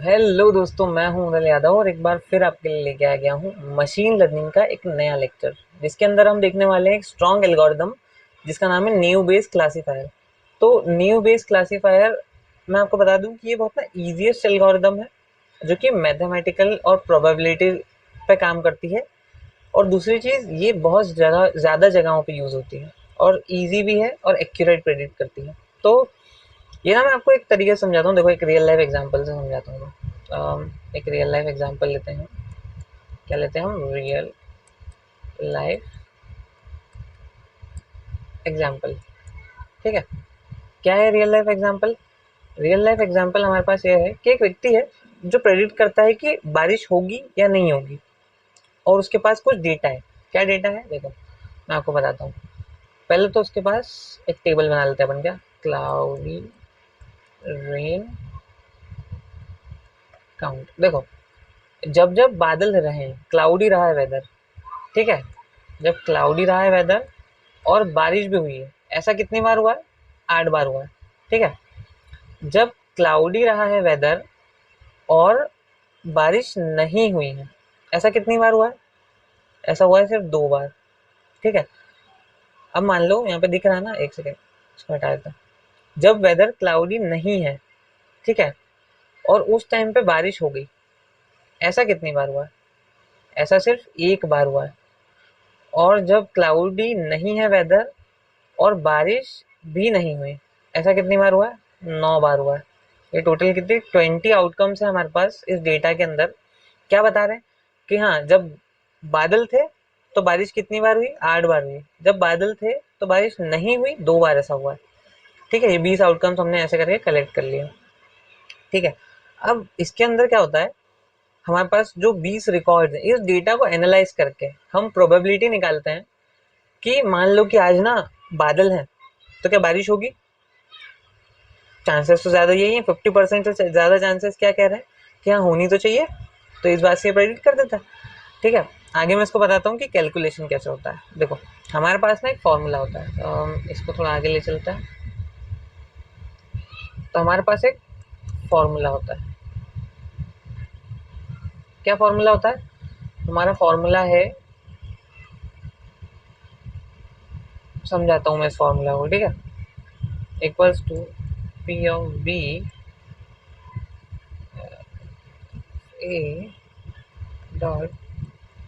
Hello दोस्तों, मैं हूं उदल यादव और एक बार फिर आपके लिए लेके आ गया हूं मशीन लर्निंग का एक नया लेक्चर, जिसके अंदर हम देखने वाले हैं एक स्ट्रॉन्ग एल्गोरिदम जिसका नाम है न्यू बेस क्लासीफायर। तो न्यू बेस क्लासीफायर, मैं आपको बता दूं कि ये बहुत ना ईजीएस्ट एल्गोरिदम है जो कि मैथमेटिकल और प्रोबेबिलिटी पे काम करती है। और दूसरी चीज़, ये बहुत जगह ज़्यादा जगहों पे यूज़ होती है और ईजी भी है और एक्यूरेट प्रेडिक्ट करती है। तो ये ना मैं आपको एक तरीके से समझाता हूँ। देखो, एक रियल लाइफ एग्जांपल से समझाता हूँ मैं। एक रियल लाइफ एग्जांपल लेते हैं। क्या लेते हैं हम? Real life example. ठीक है। क्या है real life example? Real life example हमारे पास ये है कि एक व्यक्ति है जो प्रेडिक्ट करता है कि बारिश होगी या नहीं होगी, और उसके पास कुछ डेटा है। क्या डेटा है? देखो, मैं आपको बताता हूँ। पहले तो उसके पास एक टेबल बना लेते हैं अपन। क्या? Cloudy rain count. देखो, जब जब बादल रहे, क्लाउडी रहा है वेदर, ठीक है, जब क्लाउडी रहा है वेदर और बारिश भी हुई है, ऐसा कितनी बार हुआ है? 8 बार हुआ है। ठीक है। जब क्लाउडी रहा है वेदर और बारिश नहीं हुई है, ऐसा कितनी बार हुआ है? ऐसा हुआ है सिर्फ 2 बार। ठीक है। अब मान लो यहाँ पे दिख रहा है ना, एक सेकेंड इसको हटा देता हूँ। जब वेदर क्लाउडी नहीं है, ठीक है, और उस टाइम पे बारिश हो गई, ऐसा कितनी बार हुआ है? ऐसा सिर्फ 1 बार हुआ है। और जब क्लाउडी नहीं है वेदर और बारिश भी नहीं हुई, ऐसा कितनी बार हुआ है? 9 बार हुआ है। ये टोटल कितनी 20 आउटकम्स है हमारे पास इस डेटा के अंदर। क्या बता रहे हैं कि हाँ, जब बादल थे तो बारिश कितनी बार हुई? 8 बार हुई। जब बादल थे तो बारिश नहीं हुई, 2 बार ऐसा हुआ है। ठीक है। ये 20 आउटकम्स हमने ऐसे करके कलेक्ट कर लिए। ठीक है। अब इसके अंदर क्या होता है, हमारे पास जो 20 रिकॉर्ड है, इस डेटा को एनालाइज करके हम प्रोबेबिलिटी निकालते हैं कि मान लो कि आज ना बादल है, तो क्या बारिश होगी? चांसेस तो ज़्यादा यही है, 50% से ज़्यादा चांसेस क्या कह रहे हैं कि हाँ, होनी तो चाहिए। तो इस बात से प्रेडिक्ट कर देता है। ठीक है। आगे मैं इसको बताता हूँ कि कैलकुलेशन कैसे होता है। देखो, हमारे पास ना एक फॉर्मूला होता है, इसको थोड़ा आगे ले चलता है। तो हमारे पास एक फॉर्मूला होता है। क्या फॉर्मूला होता है? हमारा फॉर्मूला है, समझाता हूँ मैं इस फॉर्मूला को। ठीक है। Equals to P of B A dot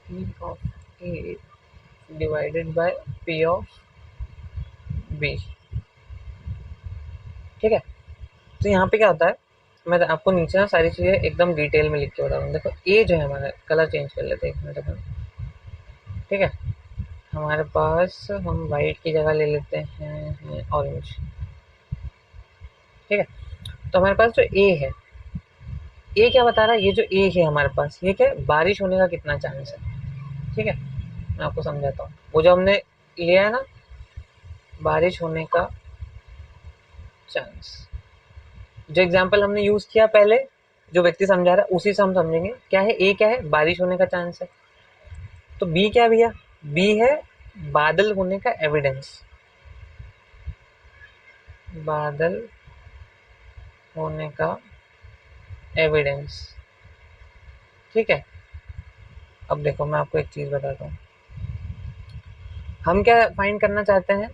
P of A divided by P of B. ठीक है। तो यहाँ पे क्या होता है, मैं आपको नीचे ना सारी चीज़ें एकदम डिटेल में लिख के बता रहा हूँ। देखो, ए जो है हमारा, कलर चेंज कर लेते हैं एक मिनट अपन। ठीक है। हमारे पास हम वाइट की जगह ले लेते हैं ऑरेंज। ठीक है। तो हमारे पास जो ए है, ए क्या बता रहा है? ये जो ए है हमारे पास, ये क्या है? बारिश होने का कितना चांस है। ठीक है। मैं आपको समझाता हूँ। वो जो हमने लिया है ना, बारिश होने का चांस, जो एग्जाम्पल हमने यूज किया पहले, जो व्यक्ति समझा रहा है उसी से हम समझेंगे। क्या है? ए क्या है? बारिश होने का चांस है। तो बी क्या भैया? बी है बादल होने का एविडेंस। बादल होने का एविडेंस। ठीक है। अब देखो, मैं आपको एक चीज बताता हूँ। हम क्या फाइंड करना चाहते हैं?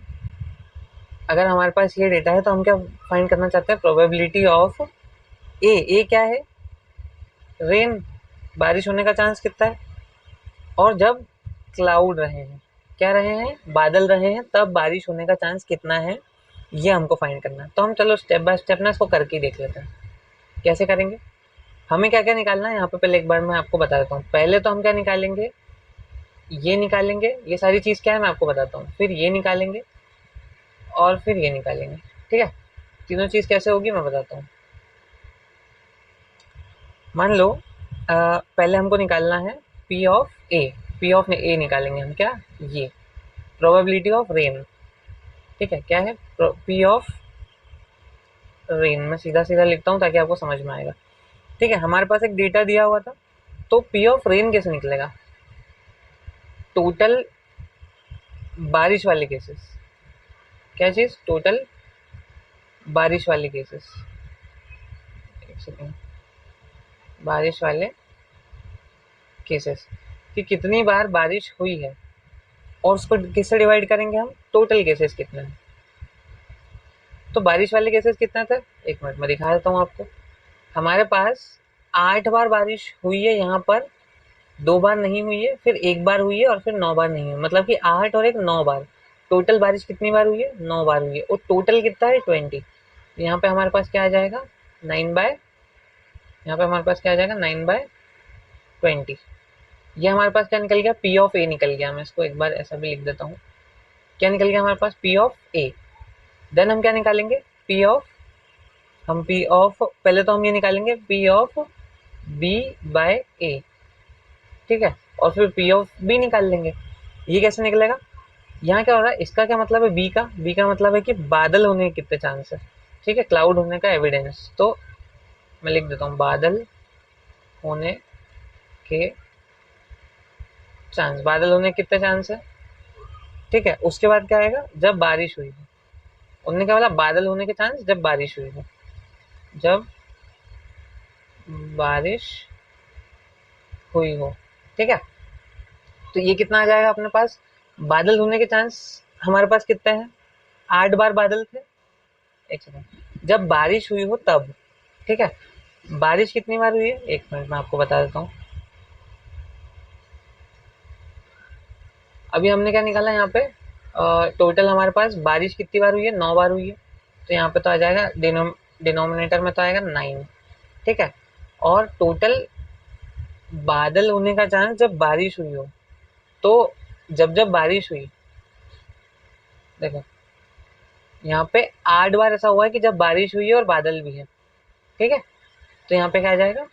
अगर हमारे पास ये डेटा है तो हम क्या फाइंड करना चाहते हैं? प्रोबेबिलिटी ऑफ ए। ए क्या है? रेन, बारिश होने का चांस कितना है। और जब क्लाउड रहे हैं, क्या रहे हैं? बादल रहे हैं, तब बारिश होने का चांस कितना है, ये हमको फाइंड करना है। तो हम चलो स्टेप बाय स्टेप ना इसको करके ही देख लेते हैं। कैसे करेंगे? हमें क्या क्या निकालना है यहाँ पे, पहले एक बार मैं आपको बता देता हूँ। पहले तो हम क्या निकालेंगे? ये निकालेंगे। ये सारी चीज़ क्या है मैं आपको बताता हूँ। फिर ये निकालेंगे और फिर ये निकालेंगे। ठीक है। तीनों चीज़ कैसे होगी मैं बताता हूँ। मान लो पहले हमको निकालना है P of A. P of A निकालेंगे हम। क्या? ये प्रोबेबिलिटी ऑफ रेन। ठीक है। क्या है? P of rain. मैं सीधा सीधा लिखता हूँ ताकि आपको समझ में आएगा। ठीक है। हमारे पास एक डेटा दिया हुआ था, तो पी ऑफ रेन कैसे निकलेगा? टोटल बारिश वाले केसेस। क्या चीज़? टोटल बारिश वाले केसेस। एक सेकेंड। बारिश वाले केसेस, कि कितनी बार बारिश हुई है, और उसको किससे डिवाइड करेंगे हम, टोटल केसेस कितने हैं। तो बारिश वाले केसेस कितने थे, एक मिनट में दिखा देता हूँ आपको। हमारे पास 8 बार बारिश हुई है यहाँ पर, 2 बार नहीं हुई है, फिर 1 बार हुई है, और फिर 9 बार नहीं हुई, मतलब कि 8 और 1 9 बार। टोटल बारिश कितनी बार हुई है, 9 बार हुई है, और टोटल कितना है 20। यहाँ पे हमारे पास क्या आ जाएगा, 9/, यहाँ पे हमारे पास क्या आ जाएगा, 9/20। ये हमारे पास क्या निकल गया, पी ऑफ ए निकल गया। मैं इसको एक बार ऐसा भी लिख देता हूँ, क्या निकल गया हमारे पास, पी ऑफ ए। देन हम क्या निकालेंगे, पी ऑफ, हम पी ऑफ, पहले तो हम ये निकालेंगे पी ऑफ बी बाय ए, ठीक है, और फिर पी ऑफ बी निकाल लेंगे। ये कैसे निकलेगा, यहाँ क्या हो रहा है, इसका क्या मतलब है, बी का मतलब है कि बादल होने के कितने चांस है, ठीक है, क्लाउड होने का एविडेंस। तो मैं लिख देता हूँ बादल होने के चांस, बादल होने के कितने चांस है, ठीक है। उसके बाद क्या आएगा, जब बारिश हुई है, उन्होंने क्या बोला, बादल होने के चांस जब बारिश हुई है, जब बारिश हुई हो, ठीक है। तो ये कितना आ जाएगा अपने पास, बादल होने के चांस हमारे पास कितने हैं, 8 बार बादल थे, एक सेकंड, जब बारिश हुई हो तब, ठीक है। बारिश कितनी बार हुई है, एक मिनट में आपको बता देता हूँ। अभी हमने क्या निकाला यहाँ पे, टोटल हमारे पास बारिश कितनी बार हुई है, 9 बार हुई है। तो यहाँ पे तो आ जाएगा, डिनोमिनेटर में तो आएगा 9, ठीक है। और टोटल बादल होने का चांस जब बारिश हुई हो, तो जब जब बारिश हुई, देखो यहाँ पे 8 बार ऐसा हुआ है कि जब बारिश हुई है और बादल भी है, ठीक है। तो यहाँ पे क्या आ जाएगा,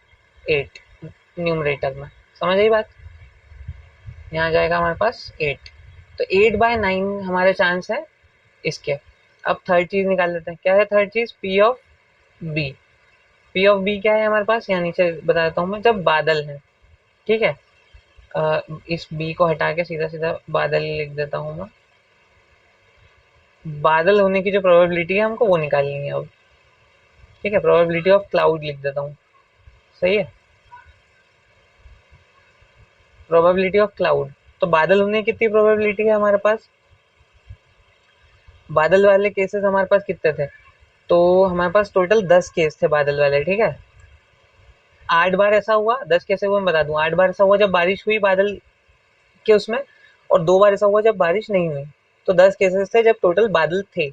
8 न्यूमरेटर में, समझ आई बात। यहाँ जाएगा हमारे पास 8, तो 8/9 हमारे चांस है इसके। अब थर्ड चीज निकाल लेते हैं, क्या है थर्ड चीज, P of B. P of B क्या है हमारे पास, यहाँ नीचे बता देता हूँ मैं, जब बादल है, ठीक है। इस बी को हटा के सीधा सीधा बादल लिख देता हूँ मैं। बादल होने की जो प्रोबेबिलिटी है हमको वो निकालनी है अब, ठीक है। प्रोबेबिलिटी ऑफ क्लाउड लिख देता हूँ, सही है, प्रोबेबिलिटी ऑफ क्लाउड। तो बादल होने की कितनी प्रोबेबिलिटी है हमारे पास, बादल वाले केसेस हमारे पास कितने थे, तो हमारे पास टोटल 10 केस थे बादल वाले, ठीक है। 8 बार ऐसा हुआ, 10 कैसे हुआ मैं बता दूं, 8 बार ऐसा हुआ जब बारिश हुई बादल के उसमें, और 2 बार ऐसा हुआ जब बारिश नहीं हुई। तो 10 केसेस थे जब टोटल बादल थे,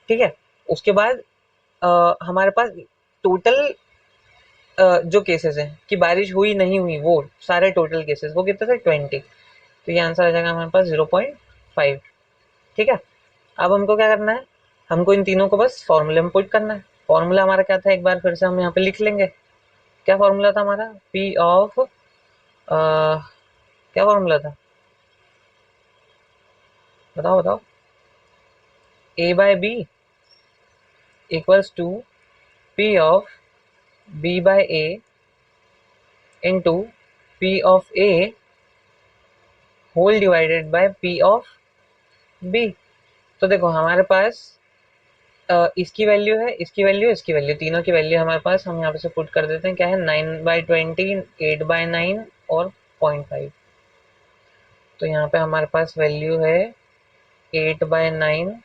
ठीक है। उसके बाद हमारे पास टोटल जो केसेस हैं कि बारिश हुई नहीं हुई, वो सारे टोटल केसेस वो कितने थे, 20। तो ये आंसर आ जाएगा हमारे पास 0.5, ठीक है। अब हमको क्या करना है, हमको इन तीनों को बस फॉर्मूले में पुट करना है। फॉर्मूला हमारा क्या था, एक बार फिर से हम यहाँ पे लिख लेंगे। क्या फॉर्मूला था हमारा, पी ऑफ, क्या फॉर्मूला था, बताओ बताओ, A by B equals to P of B by A into P of A whole divided by P of B. तो देखो हमारे पास इसकी वैल्यू है, इसकी वैल्यू, इसकी वैल्यू, तीनों की वैल्यू हमारे पास, हम यहाँ पे से पुट कर देते हैं, क्या है, 9/20, 8/9 और 0.5। तो यहाँ पे हमारे पास वैल्यू है 8/9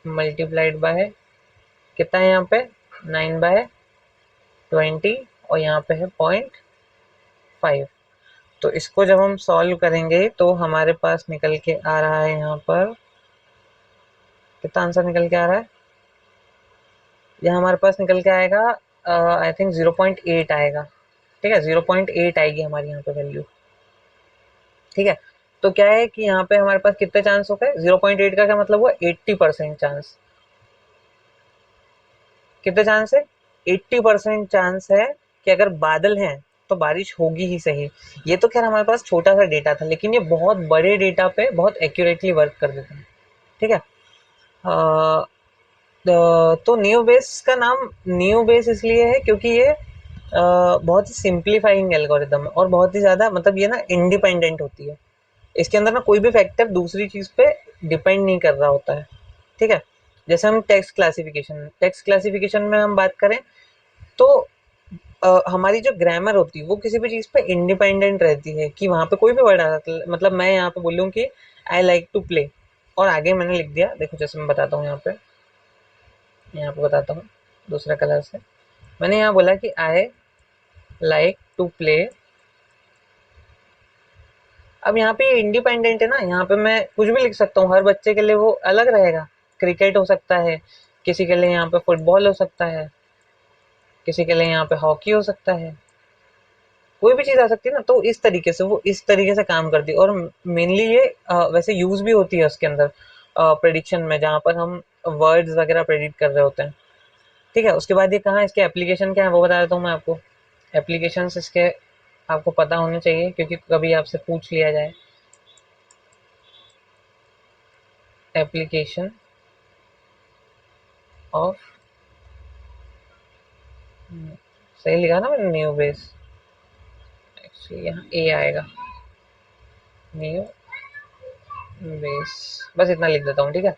मल्टीप्लाइड बाय, कितना है यहाँ पे, 9/20, और यहाँ पे है 0.5। तो इसको जब हम सॉल्व करेंगे तो हमारे पास निकल के आ रहा है, यहाँ पर कितना आंसर निकल के आ रहा है, यह हमारे पास निकल के आएगा, आई थिंक 0.8 आएगा, ठीक है, 0.8 आएगी हमारी यहाँ पे वैल्यू, ठीक है। तो क्या है कि यहाँ पे हमारे पास कितने चांस हो गए, 0.8 का क्या मतलब हुआ, 80% चांस। कितने चांस है, 80% चांस है कि अगर बादल हैं तो बारिश होगी ही सही। ये तो खैर हमारे पास छोटा सा डेटा था, लेकिन ये बहुत बड़े डेटा पे बहुत एक्यूरेटली वर्क कर देता है, ठीक है। तो न्यू बेस का नाम न्यू बेस इसलिए है क्योंकि ये बहुत ही सिंप्लीफाइंग एल्गोरिदम है, और बहुत ही ज़्यादा, मतलब ये ना इंडिपेंडेंट होती है। इसके अंदर ना कोई भी फैक्टर दूसरी चीज़ पे डिपेंड नहीं कर रहा होता है, ठीक है। जैसे हम टेक्स्ट क्लासिफिकेशन में हम बात करें, तो हमारी जो ग्रामर होती है वो किसी भी चीज़ पे इंडिपेंडेंट रहती है, कि वहाँ पे कोई भी वर्ड आ सकता है। मतलब मैं यहाँ पे बोलूँ कि आई लाइक टू प्ले, और आगे मैंने लिख दिया, देखो जैसे मैं बताता हूँ यहाँ पे बताता हूँ दूसरा कलर से। मैंने यहाँ बोला कि आई लाइक टू प्ले। अब यहाँ पे इंडिपेंडेंट है ना, यहाँ पे मैं कुछ भी लिख सकता हूँ, हर बच्चे के लिए वो अलग रहेगा। क्रिकेट हो सकता है, किसी के लिए यहाँ पे फुटबॉल हो सकता है, किसी के लिए यहाँ पे हॉकी हो सकता है, कोई भी चीज़ आ सकती है ना। तो इस तरीके से वो इस तरीके से काम करती है, और मेनली ये वैसे यूज भी होती है उसके अंदर प्रेडिक्शन में, जहाँ पर हम वर्ड्स वगैरह प्रेडिक्ट कर रहे होते हैं। ठीक है, उसके बाद ये कहाँ इसके एप्लीकेशन क्या है वो बता देता हूँ मैं आपको। एप्लीकेशन इसके आपको पता होने चाहिए, क्योंकि कभी आपसे पूछ लिया जाए। एप्लीकेशन ऑफ, सही लिखा ना मैंने, न्यू बेस। एक्चुअली यहाँ ए आएगा, न्यू बेस, बस इतना लिख देता हूँ। ठीक है,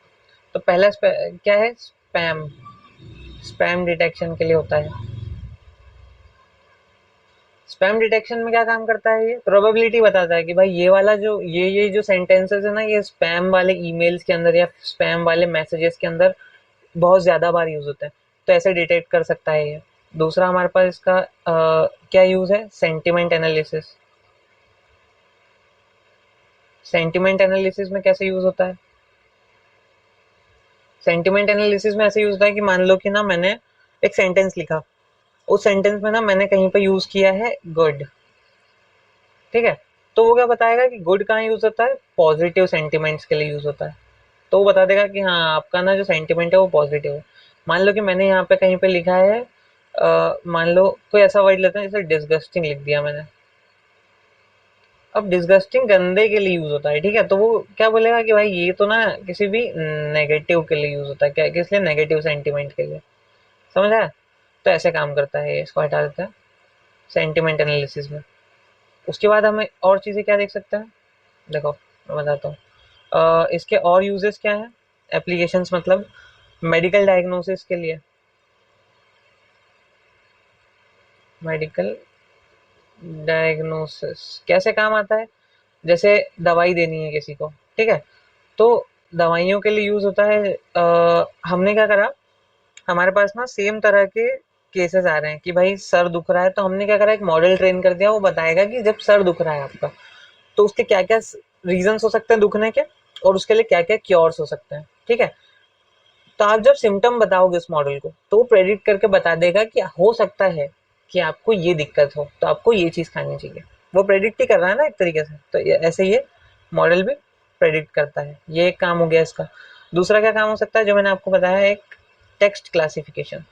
तो पहला क्या है, स्पैम। स्पैम डिटेक्शन के लिए होता है। स्पैम डिटेक्शन में क्या काम करता है, ये प्रोबेबिलिटी बताता है कि भाई ये वाला जो ये जो सेंटेंसेस है ना, ये स्पैम वाले ईमेल्स के अंदर या स्पैम वाले मैसेजेस के अंदर बहुत ज़्यादा बार यूज़ होते हैं, तो ऐसे डिटेक्ट कर सकता है ये। दूसरा हमारे पास इसका क्या यूज़ है, सेंटिमेंट एनालिसिस। सेंटिमेंट एनालिसिस में कैसे यूज़ होता है, सेंटिमेंट एनालिसिस में ऐसे यूज़ होता है कि मान लो कि ना मैंने एक सेंटेंस लिखा, उस सेंटेंस में ना मैंने कहीं पर यूज़ किया है गुड। ठीक है, तो वो क्या बताएगा कि गुड कहाँ यूज़ होता है, पॉजिटिव सेंटिमेंट्स के लिए यूज़ होता है। तो वो बता देगा कि हाँ आपका ना जो सेंटिमेंट है वो पॉजिटिव है। मान लो कि मैंने यहाँ पे कहीं पे लिखा है मान लो कोई ऐसा वर्ड लेते हैं जैसे डिसगस्टिंग लिख दिया मैंने। अब डिसगस्टिंग गंदे के लिए यूज होता है, ठीक है, तो वो क्या बोलेगा कि भाई ये तो ना किसी भी नेगेटिव के लिए यूज होता है, क्या किस लिए, नेगेटिव सेंटिमेंट के लिए। समझ आया, तो ऐसे काम करता है, इसको हटा देते हैं सेंटिमेंट एनालिसिस में। उसके बाद हमें और चीज़ें क्या देख सकते हैं, देखो मैं बताता हूँ। इसके और यूजेस क्या है, एप्लीकेशंस मतलब मेडिकल डायग्नोसिस के लिए। मेडिकल डायग्नोसिस कैसे काम आता है, जैसे दवाई देनी है किसी को, ठीक है, तो दवाइयों के लिए यूज होता है। हमने क्या करा, हमारे पास ना सेम तरह के केसेस आ रहे हैं कि भाई सर दुख रहा है, तो हमने क्या करा, एक मॉडल ट्रेन कर दिया, वो बताएगा कि जब सर दुख रहा है आपका, तो उसके क्या क्या रीजंस हो सकते हैं दुखने के, और उसके लिए क्या क्या क्योर्स हो सकते हैं। ठीक है, तो आप जब सिम्टम बताओगे उस मॉडल को, तो वो प्रेडिक्ट करके बता देगा कि हो सकता है कि आपको ये दिक्कत हो, तो आपको ये चीज़ खानी चाहिए। वो प्रेडिक्ट ही कर रहा है ना एक तरीके से, तो ऐसे ये मॉडल भी प्रेडिक्ट करता है। ये एक काम हो गया इसका। दूसरा क्या काम हो सकता है, जो मैंने आपको बताया, एक टेक्स्ट क्लासिफिकेशन।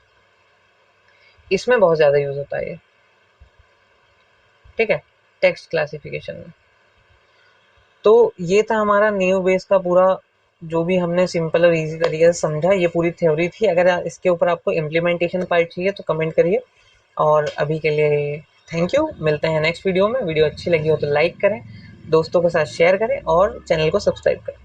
इसमें बहुत ज़्यादा यूज होता है ये। ठीक है, टेक्स्ट क्लासिफिकेशन में। तो ये था हमारा न्यू बेस का पूरा, जो भी हमने सिंपल और इजी तरीके से समझा, ये पूरी थ्योरी थी। अगर इसके ऊपर आपको इम्प्लीमेंटेशन पार्ट चाहिए तो कमेंट करिए, और अभी के लिए थैंक यू। मिलते हैं नेक्स्ट वीडियो में। वीडियो अच्छी लगी हो तो लाइक करें, दोस्तों के साथ शेयर करें और चैनल को सब्सक्राइब करें।